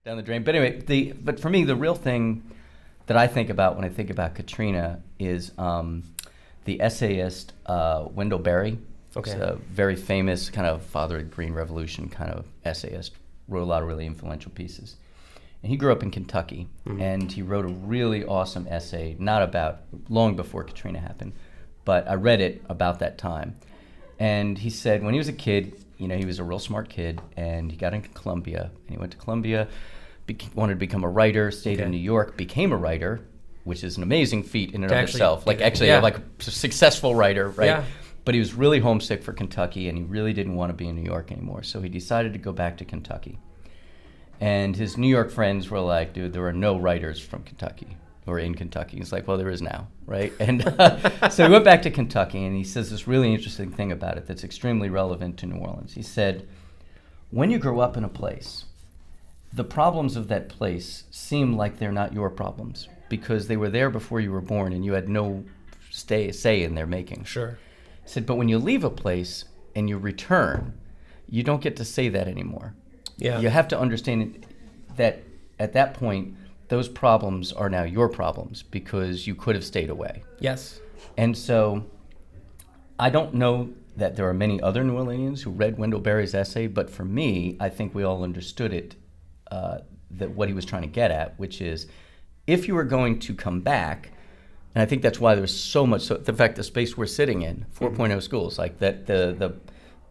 down the drain. But anyway, but for me, the real thing that I think about when I think about Katrina is the essayist Wendell Berry. Okay. He's a very famous kind of father of the Green Revolution kind of essayist. Wrote a lot of really influential pieces. And he grew up in Kentucky, and he wrote a really awesome essay, long before Katrina happened, but I read it about that time. And he said when he was a kid, he was a real smart kid, and he got into Columbia, and he went to Columbia, wanted to become a writer, stayed in New York, became a writer, which is an amazing feat in and of itself. Like a successful writer, right? Yeah. But he was really homesick for Kentucky, and he really didn't want to be in New York anymore. So he decided to go back to Kentucky. And his New York friends were like, dude, there are no writers from Kentucky who are in Kentucky. He's like, well, there is now, right? And so he went back to Kentucky, and he says this really interesting thing about it that's extremely relevant to New Orleans. He said, when you grow up in a place, the problems of that place seem like they're not your problems because they were there before you were born and you had no say in their making. Sure. He said, but when you leave a place and you return, you don't get to say that anymore. Yeah. You have to understand that at that point, those problems are now your problems because you could have stayed away. Yes. And so I don't know that there are many other New Orleanians who read Wendell Berry's essay, but for me, I think we all understood it, that what he was trying to get at, which is if you were going to come back, and I think that's why there's so much, the fact the space we're sitting in, 4.0 schools, like that the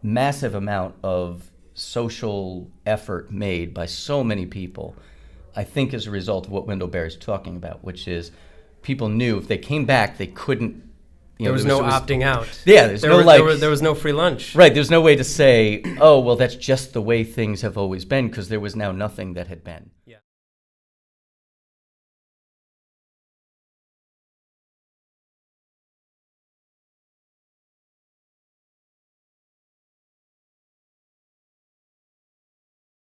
massive amount of social effort made by so many people, I think is a result of what Wendell Berry's talking about, which is people knew if they came back, they couldn't. There was no opting out. Yeah, there was no free lunch. Right, there's no way to say, oh, well, that's just the way things have always been, because there was now nothing that had been. Yeah.